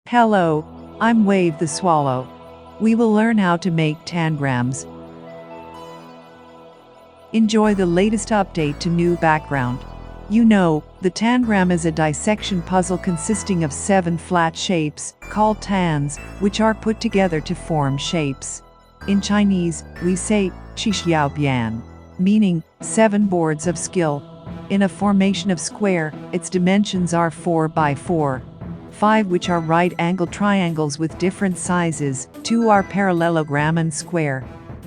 Hello, I'm Wave the Swallow. We will learn how to make tangrams. Enjoy the latest update to new background. You know, the tangram is a dissection puzzle consisting of 7 flat shapes, called tans, which are put together to form shapes. In Chinese, we say, qi xiao bian, meaning 7 boards of skill. In a formation of square, its dimensions are 4 by 4. 5 which are right-angled triangles with different sizes, 2 are parallelogram and square.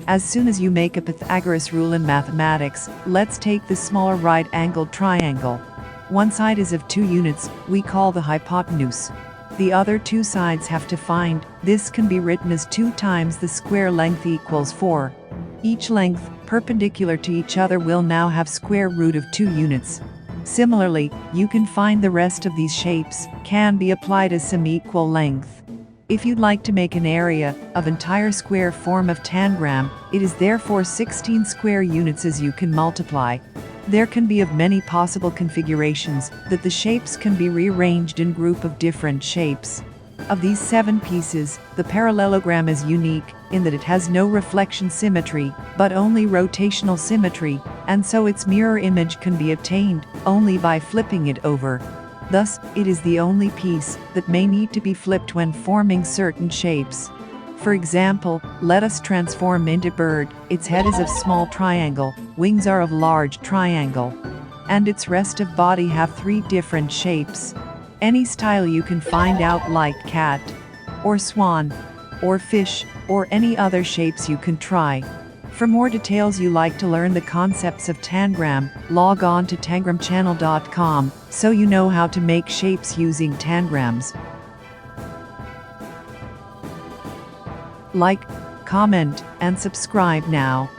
As soon as you make a Pythagoras rule in mathematics, let's take the smaller right-angled triangle. One side is of 2 units, we call the hypotenuse. The other 2 sides have to find. This can be written as 2 times the square length equals 4. Each length, perpendicular to each other, will now have square root of 2 units. Similarly, you can find the rest of these shapes can be applied as some equal length. If you'd like to make an area of entire square form of tangram, it is therefore 16 square units as you can multiply. There can be of many possible configurations that the shapes can be rearranged in group of different shapes. Of these 7 pieces, the parallelogram is unique in that it has no reflection symmetry, but only rotational symmetry, and so its mirror image can be obtained only by flipping it over. Thus, it is the only piece that may need to be flipped when forming certain shapes. For example, let us transform into bird. Its head is of small triangle, wings are of large triangle, and its rest of body have 3 different shapes. Any style you can find out, like cat, or swan, or fish, or any other shapes you can try. For more details, you like to learn the concepts of tangram, log on to tangramchannel.com so you know how to make shapes using tangrams. Like, comment, and subscribe now.